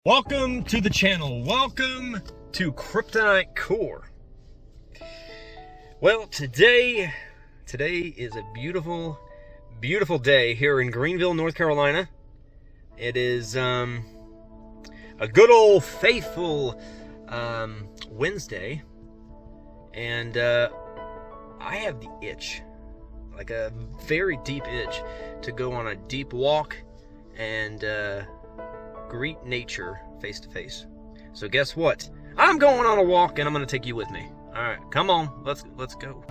Welcome to the channel. Welcome to Kryptonite Core. Well, today is a beautiful, beautiful day here in Greenville, North Carolina. It is a good old faithful Wednesday, and I have the itch, like a very deep itch, to go on a deep walk and greet nature face to face. So guess what? I'm going on a walk and I'm going to take you with me. All right, come on, let's go.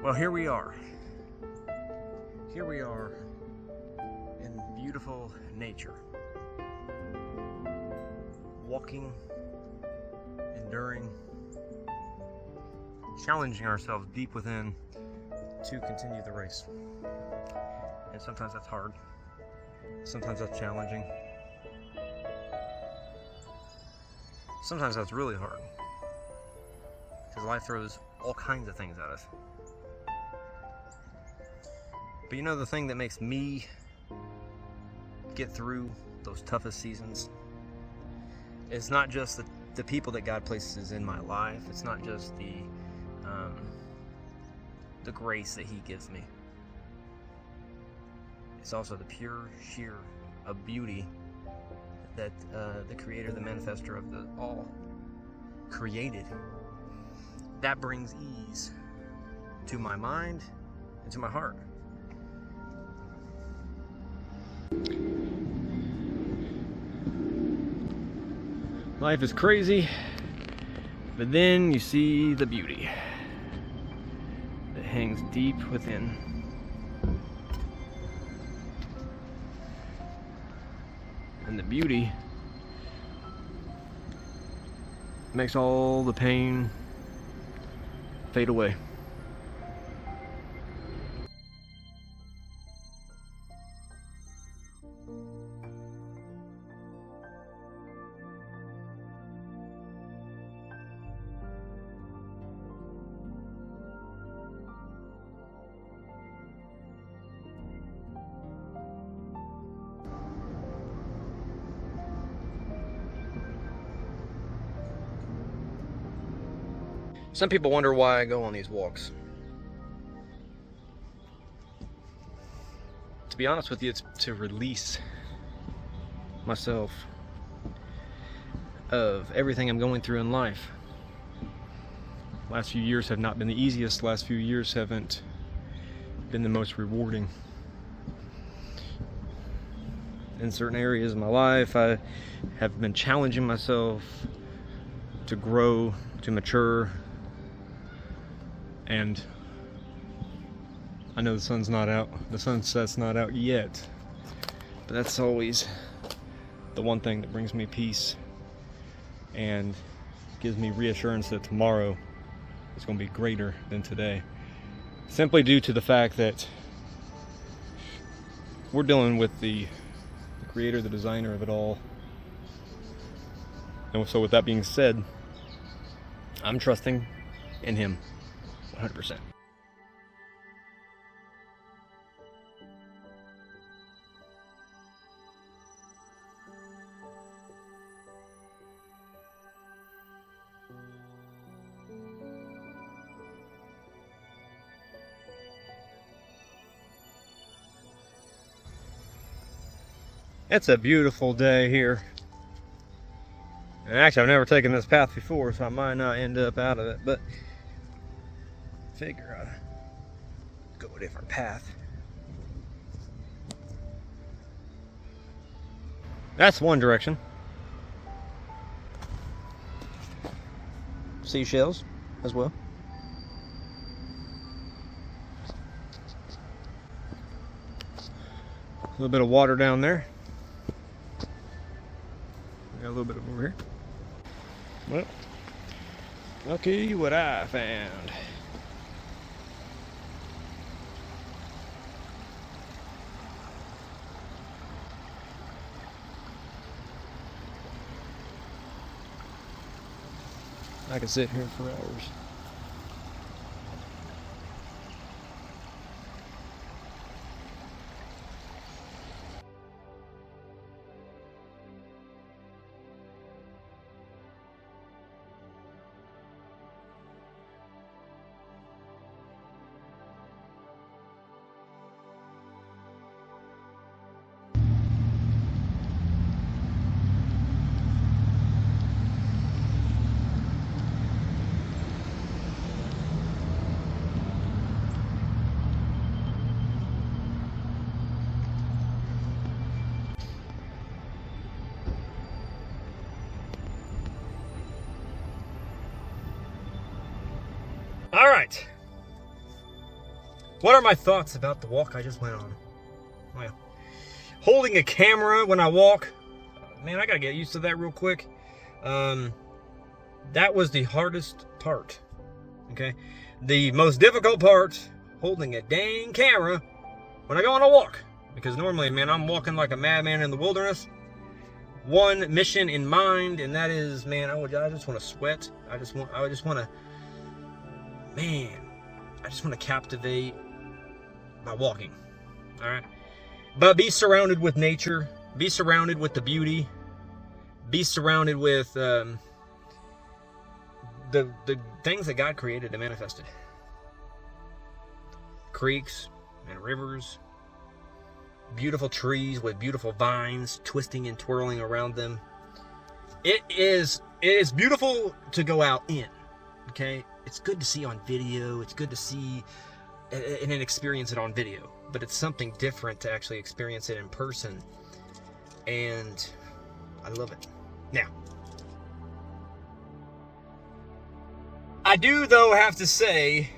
Well, here we are. Here we are in beautiful nature. Walking, enduring, challenging ourselves deep within to continue the race. And sometimes that's hard. Sometimes that's challenging. Sometimes that's really hard. Because life throws all kinds of things at us. But you know, the thing that makes me get through those toughest seasons, it's not just the people that God places in my life. It's not just the grace that He gives me. It's also the pure, sheer of beauty that the Creator, the Manifester of the all, created. That brings ease to my mind and to my heart. Life is crazy, but then you see the beauty that hangs deep within. And the beauty makes all the pain fade away. Some people wonder why I go on these walks. To be honest with you, it's to release myself of everything I'm going through in life. Last few years have not been the easiest. Last few years haven't been the most rewarding. In certain areas of my life, I have been challenging myself to grow, to mature. And I know the sun's not out, the sunset's not out yet, but that's always the one thing that brings me peace and gives me reassurance that tomorrow is going to be greater than today. Simply due to the fact that we're dealing with the Creator, the designer of it all. And so with that being said, I'm trusting in Him 100%. It's a beautiful day here. And actually, I've never taken this path before, so I might not end up out of it, but figure I'd go a different path. That's one direction. Seashells as well. A little bit of water down there. Got a little bit of over here. Well, lucky what I found. I could sit here for hours. All right. What are my thoughts about the walk I just went on? Well, holding a camera when I walk, man, I gotta get used to that real quick. That was the hardest part. Okay, the most difficult part, holding a dang camera when I go on a walk, because normally, man, I'm walking like a madman in the wilderness. One mission in mind, and that is, man, I just want to sweat. I just want to. Man, I just want to captivate by walking, all right? But be surrounded with nature, be surrounded with the beauty, be surrounded with the things that God created and manifested. Creeks and rivers, beautiful trees with beautiful vines twisting and twirling around them. It is beautiful to go out in, okay? It's good to see on video. It's good to see and experience it on video. But it's something different to actually experience it in person. And I love it. Now, I do, though, have to say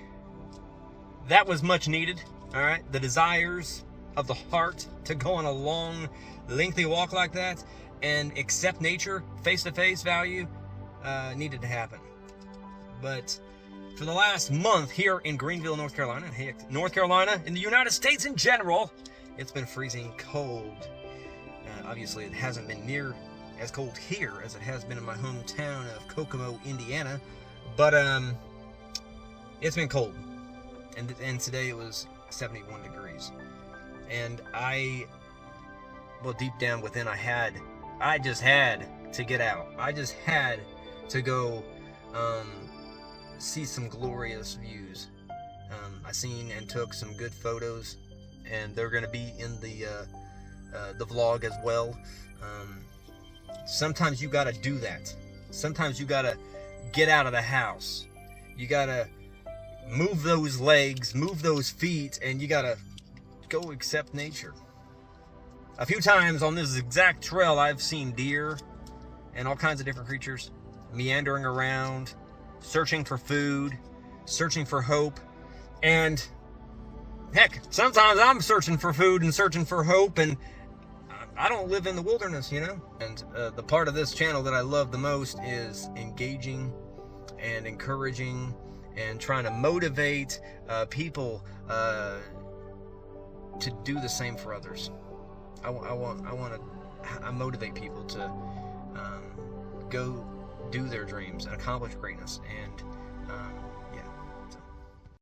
that was much needed. All right? The desires of the heart to go on a long, lengthy walk like that and accept nature, face-to-face value, needed to happen. But for the last month here in Greenville, North Carolina, heck, North Carolina, in the United States in general, it's been freezing cold. Obviously, it hasn't been near as cold here as it has been in my hometown of Kokomo, Indiana, but it's been cold. And today it was 71 degrees. And deep down within, I just had to get out. I just had to go see some glorious views. I seen and took some good photos, and they're going to be in the vlog as well. Sometimes you got to do that. Sometimes you got to get out of the house. You got to move those legs, move those feet, and you got to go accept nature. A few times on this exact trail, I've seen deer and all kinds of different creatures meandering around, searching for food, searching for hope. And heck, sometimes I'm searching for food and searching for hope, and I don't live in the wilderness, you know? And the part of this channel that I love the most is engaging and encouraging and trying to motivate people to do the same for others. I motivate people to go do their dreams and accomplish greatness, and